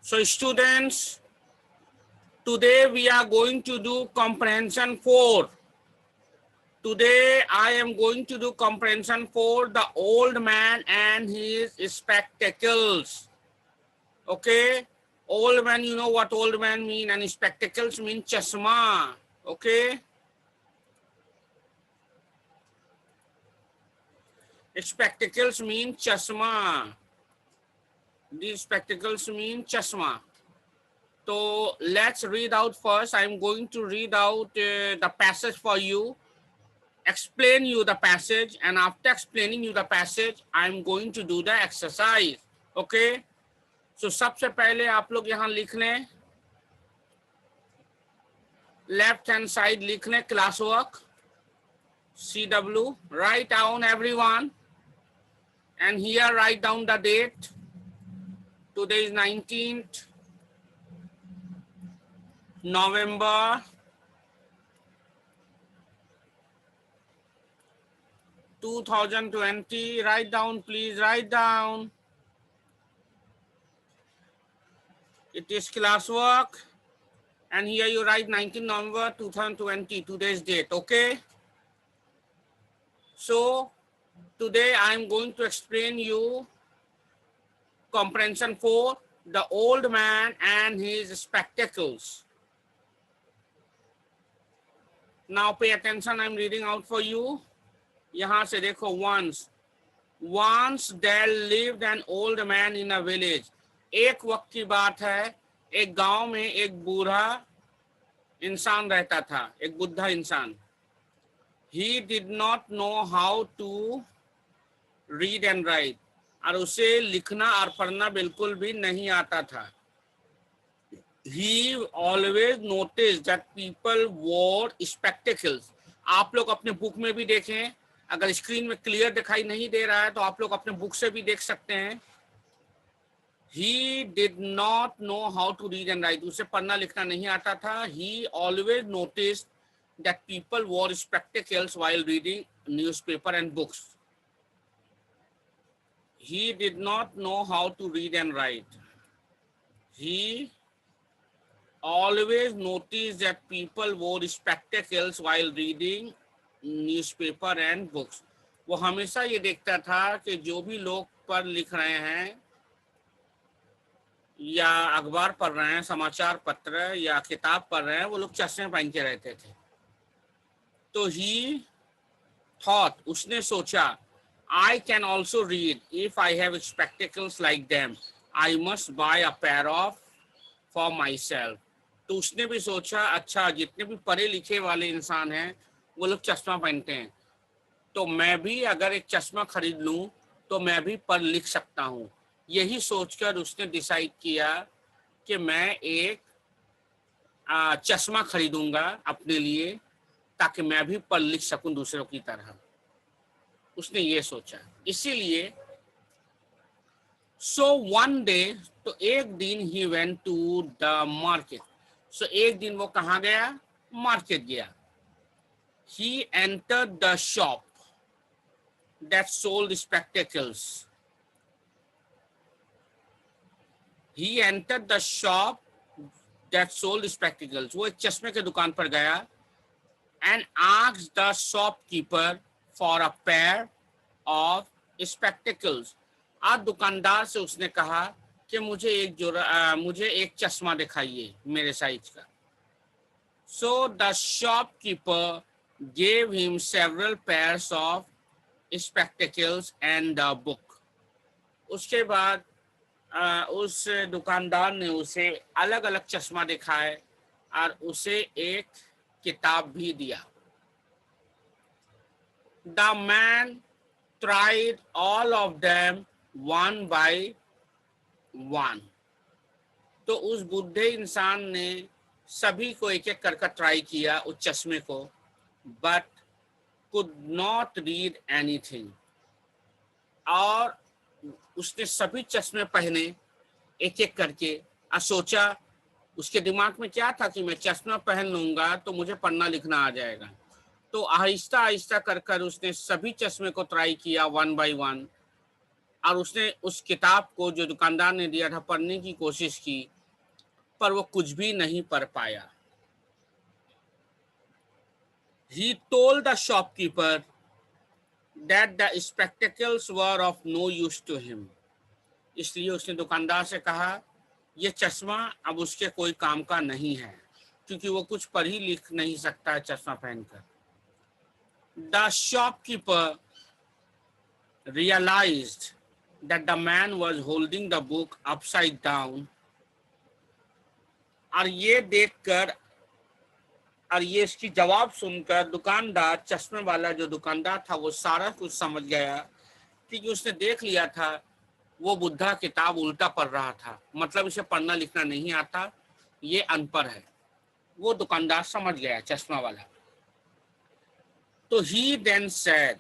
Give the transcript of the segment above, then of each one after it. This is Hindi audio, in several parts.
So students, today we are going to do comprehension 4. Today I am going to do comprehension 4, the old man and his spectacles. Okay, old man, you know what old man mean, and spectacles mean chashma. Okay, spectacles mean chashma. These spectacles mean chashma. So let's read out first. I'm going to read out the passage for you, explain you the passage, and after explaining you the passage, I'm going to do the exercise. Okay? So सबसे पहले आप लोग यहाँ लिख लें, लेफ्ट हैंड साइड लिख लें class work CW, write down everyone, and here write down the date. Today is 19th November 2020. Write down, please write down. It is classwork, and here you write 19 November 2020, today's date. Okay, so today I am going to explain you comprehension 4, the old man and his spectacles. Now pay attention, I am reading out for you. यहाँ से देखो, once there lived an old man in a village. एक वक्त की बात है, एक गांव में एक बूढ़ा इंसान रहता था, एक बुढ़ा इंसान. He did not know how to read and write. और उसे लिखना और पढ़ना बिल्कुल भी नहीं आता था. He always noticed that people wore spectacles. आप लोग अपने बुक में भी देखें, अगर स्क्रीन में क्लियर दिखाई नहीं दे रहा है तो आप लोग अपने बुक से भी देख सकते हैं. He did not know how to read and write. उसे पढ़ना लिखना नहीं आता था. He always noticed that people wore spectacles while reading newspaper and books. He did not know how to read and write. He always noticed that people wore spectacles while reading newspaper and books. वो हमेशा ये देखता था कि जो भी लोग पढ़ लिख रहे हैं या अखबार पढ़ रहे हैं, समाचार पत्र या किताब पढ़ रहे हैं, वो लोग चश्मे पहन के रहते थे. तो he thought, उसने सोचा, I can also read if I have spectacles like them. I must buy a pair of for myself. तो उसने भी सोचा, अच्छा जितने भी पढ़े लिखे वाले इंसान हैं वो लोग चश्मा पहनते हैं, तो मैं भी अगर एक चश्मा खरीद लूं तो मैं भी पढ़ लिख सकता हूं. यही सोचकर उसने डिसाइड किया कि मैं एक चश्मा खरीदूंगा अपने लिए ताकि मैं भी पढ़ लिख सकूं दूसरों की तरह. उसने ये सोचा. इसीलिए so one day, तो एक दिन he went to the market. So एक दिन वो कहाँ गया? मार्केट गया. He entered the shop that sold spectacles. He entered the shop that sold spectacles. वो एक चश्मे के दुकान पर गया and asked the shopkeeper for a pair of spectacles. आज दुकानदार से उसने कहा कि मुझे एक चश्मा दिखाइए मेरे साइज का. So the shopkeeper gave him several pairs of spectacles and a book. उसके बाद उस दुकानदार ने उसे अलग अलग चश्मा दिखाए और उसे एक किताब भी दिया. The man tried all of them one by one. तो उस बुढ़े इंसान ने सभी को एक एक करके ट्राई किया उस चश्मे को, but could not read anything. और उसने सभी चश्मे पहने एक एक करके और सोचा, उसके दिमाग में क्या था कि मैं चश्मा पहन लूंगा तो मुझे पढ़ना लिखना आ जाएगा. तो आहिस्ता आहिस्ता कर कर उसने सभी चश्मे को ट्राई किया वन बाय वन और उसने उस किताब को जो दुकानदार ने दिया था पढ़ने की कोशिश की, पर वो कुछ भी नहीं पढ़ पाया। He told the shopkeeper that the spectacles were of no use to him. इसलिए उसने दुकानदार से कहा ये चश्मा अब उसके कोई काम का नहीं है, क्योंकि वो कुछ पढ़ ही लिख नहीं सकता है चश्मा पहनकर। The shopkeeper realized that the man was holding the book upside down, और ये देखकर और ये इसकी जवाब सुनकर दुकानदार, चश्मे वाला जो दुकानदार था, वो सारा कुछ समझ गया, क्योंकि उसने देख लिया था वो बुद्धा किताब उल्टा पढ़ रहा था, मतलब इसे पढ़ना लिखना नहीं आता, ये अनपढ़ है। वो दुकानदार समझ गया, चश्मा वाला। तो he then said,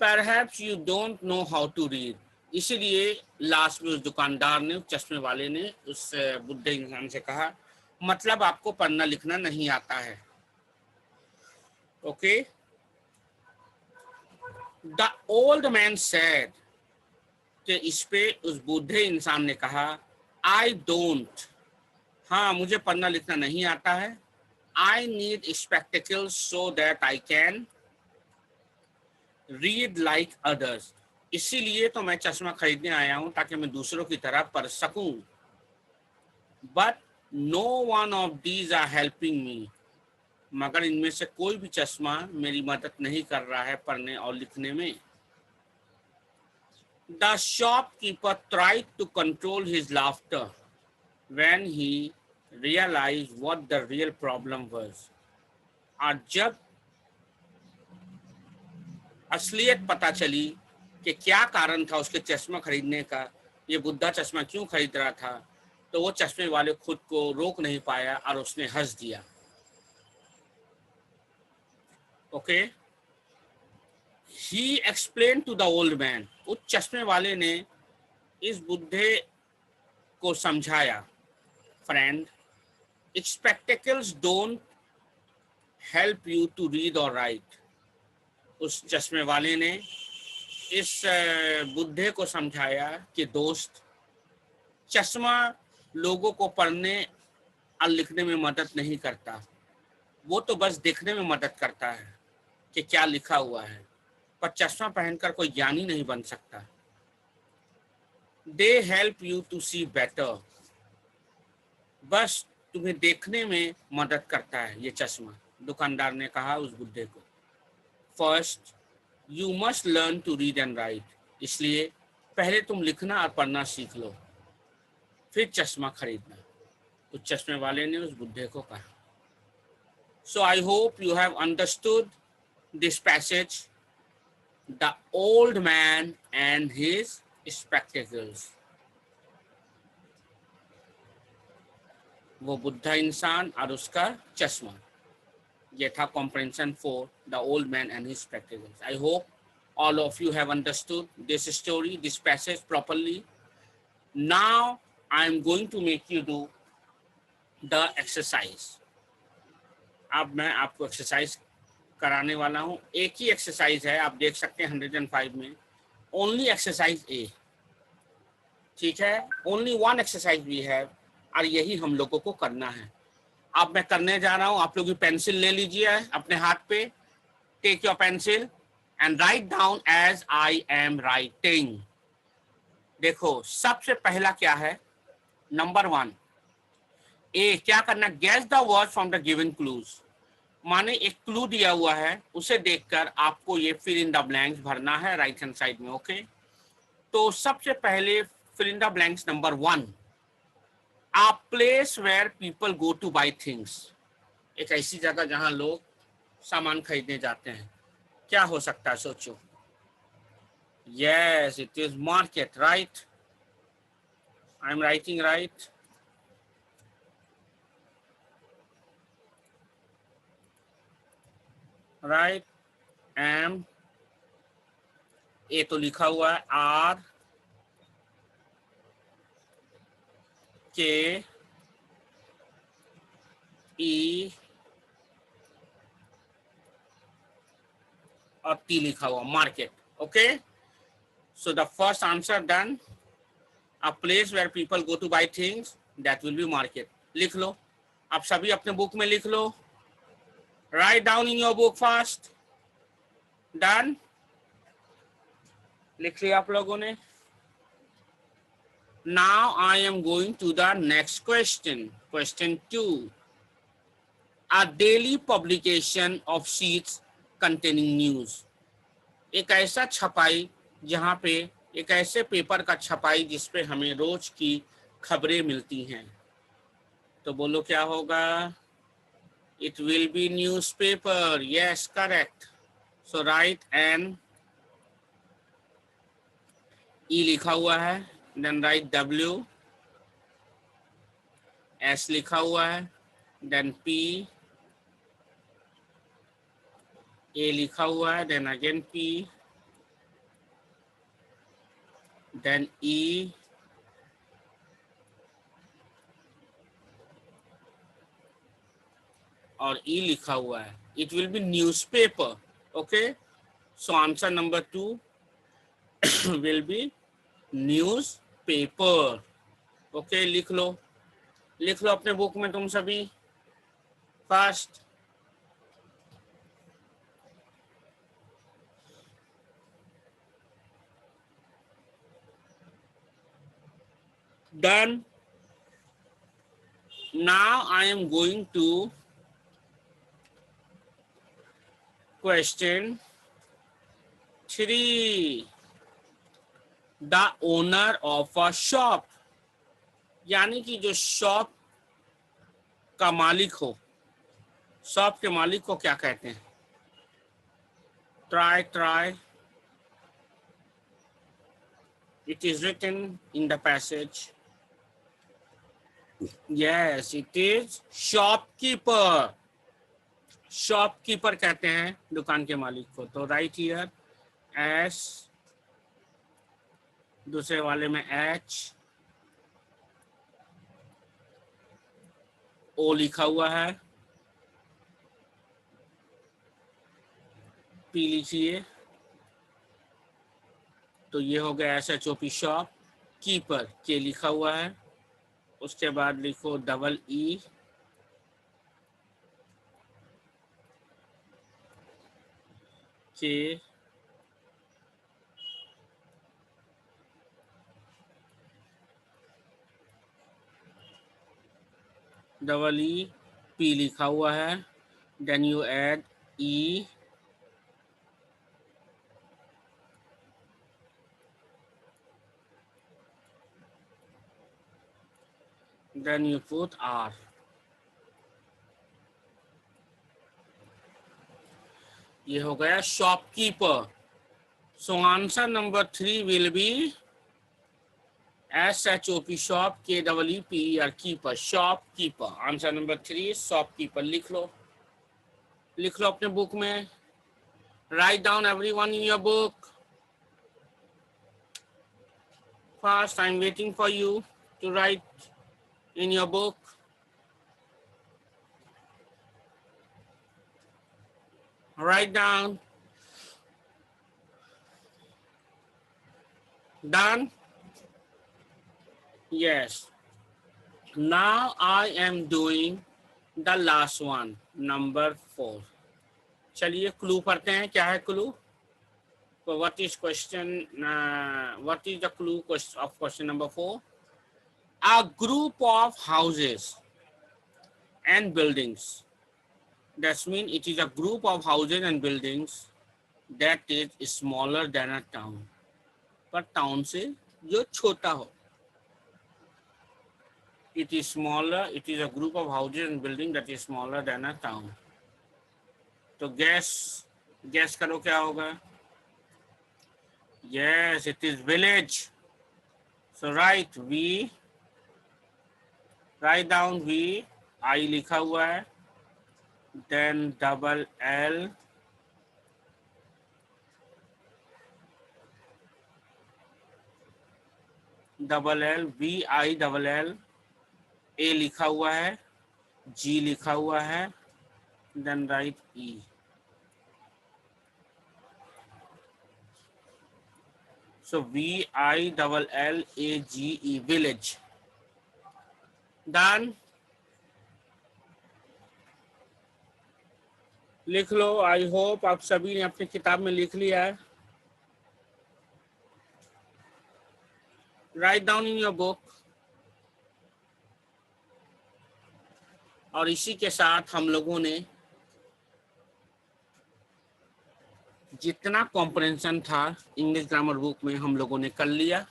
perhaps you don't know how to read. इसीलिए लास्ट में उस दुकानदार ने, चश्मे वाले ने उस बुढ़े इंसान से कहा, मतलब आपको पढ़ना लिखना नहीं आता है। Okay. The old man said, कि इस पे उस बूढ़े इंसान ने कहा, आई डोंट, हाँ मुझे पढ़ना लिखना नहीं आता है। I need spectacles so that I can read like others. इसीलिए तो मैं चश्मा खरीदने आया हूं, ताकि मैं दूसरों की तरह पढ़ सकूं। But no one of these are helping me, मगर इनमें से कोई भी चश्मा मेरी मदद नहीं कर रहा है पढ़ने और लिखने में। The shopkeeper tried to control his laughter when he realized what the real problem was. और जब असलियत पता चली कि क्या कारण था उसके चश्मा खरीदने का, ये बुद्धा चश्मा क्यों खरीद रहा था, तो वो चश्मे वाले खुद को रोक नहीं पाया और उसने हंस दिया। Okay. He explained to the old man, उस चश्मे वाले ने इस बुद्धे को समझाया, friend, spectacles don't help you to read or write. उस चश्मे वाले ने इस बुद्धे को समझाया कि दोस्त, चश्मा लोगों को पढ़ने और लिखने में मदद नहीं करता, वो तो बस देखने में मदद करता है कि क्या लिखा हुआ है, पर चश्मा पहनकर कोई ज्ञानी नहीं बन सकता। They help you to see better. बस तुम्हें देखने में मदद करता है ये चश्मा, दुकानदार ने कहा उस बुड्ढे को। First you must learn to read and write, इसलिए पहले तुम लिखना और पढ़ना सीख लो, फिर चश्मा खरीदना। उस चश्मे वाले ने उस बुड्ढे को कहा। So I hope you have understood this passage, the old man and his spectacles. वो बुद्धा इंसान और उसका चश्मा, ये था comprehension for the old man and his spectacles. I hope all of you have understood this story, this passage properly. Now I am going to make you do the exercise. अब मैं आपको एक्सरसाइज कराने वाला हूँ। एक ही एक्सरसाइज है, आप देख सकते हैं 105 में, ओनली एक्सरसाइज ए, ठीक है, only one exercise we have, और यही हम लोगों को करना है। अब मैं करने जा रहा हूं, आप लोग पेंसिल ले लीजिए अपने हाथ पे, take your pencil and write down as I am writing. देखो सबसे पहला क्या है, नंबर 1 ए, क्या करना, guess the word from the given clues. माने एक क्लू दिया हुआ है, उसे देखकर आपको ये फिल इन द ब्लैंक्स भरना है राइट हैंड साइड में। ओके, तो सबसे पहले fill in the blanks number 1, a place where people go to buy things, एक ऐसी जगह जहां लोग सामान खरीदने जाते हैं। क्या हो सकता है, सोचो। yes, it is market, right? I am writing right. right, am, ए तो लिखा हुआ है, R K E और टी लिखा हुआ, market. Okay, So the first answer done. A place where people go to buy things, that will be market. लिख लो, आप सभी अपने बुक में लिख लो. Write down in your book fast. Done. लिख लिया आप लोगों ने. Now I am going to the next question. Question 2. A daily publication of sheets containing news. एक ऐसा छपाई जहां पे एक ऐसे पेपर का छपाई जिसपे हमें रोज की खबरें मिलती हैं. तो बोलो क्या होगा? It will be newspaper. Yes, correct. So write N. E लिखा हुआ है. Then write W. S लिखा हुआ है. Then P. A लिखा हुआ है. Then again P. Then E. और E लिखा हुआ है. It will be newspaper. Okay. So answer number 2 will be newspaper. Okay, लिख लो अपने बुक में तुम सभी fast. Done. Now I am going to question 3. The owner of a shop. यानी कि जो शॉप का मालिक हो, शॉप के मालिक को क्या कहते हैं? Try. It is written in the passage. Yes, it is shopkeeper. Shopkeeper कहते हैं दुकान के मालिक को. तो राइट हियर S, दूसरे वाले में H, O लिखा हुआ है. P लिखिए. तो ये हो गया SHOP शॉप. कीपर के लिखा हुआ है. उसके बाद लिखो double E, K, double E, P लिखा हुआ है. Then you add E, then you put R. ये हो गया shopkeeper. So answer number 3 will be SHOP shop, KEEPER keeper, shopkeeper. Answer number 3 is shopkeeper. लिख लो अपने बुक में. Write down everyone in your book. Fast, I'm waiting for you to write in your book. Write down. Done? Yes. Now I am doing the last one, number 4. चलिए क्लू पढ़ते हैं. क्या है clue? So what is question? What is the clue of question number 4? A group of houses and buildings. That means it is a group of houses and buildings that is smaller than a town. पर town से जो छोटा हो. It is smaller. It is a group of houses and buildings that is smaller than a town. तो guess करो क्या होगा? Yes, it is village. So write V. Write down V. I लिखा हुआ है. Then double L. Double L, VI double L. A लिखा हुआ है. G लिखा हुआ है. Then write E. So VILLAGE, village. Done. लिख लो. आई होप आप सभी ने अपनी किताब में लिख लिया है. Write down in your book. और इसी के साथ हम लोगों ने जितना कॉम्प्रहेंशन था इंग्लिश ग्रामर बुक में हम लोगों ने कर लिया.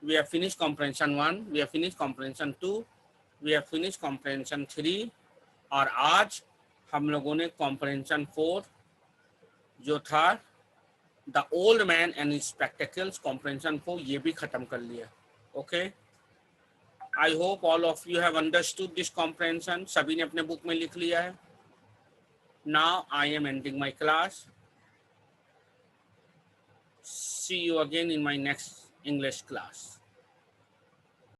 We have finish comprehension 1, we have finish comprehension 2, we have finish comprehension 3 और आज हम लोगों ने कॉम्प्रहेंशन 4 जो था the old man and his spectacles, comprehension 4 ये भी खत्म कर लिया. Okay, I hope all of you have understood this comprehension. सभी ने अपने बुक में लिख लिया है. Now I am ending my class. See you again in my next English class.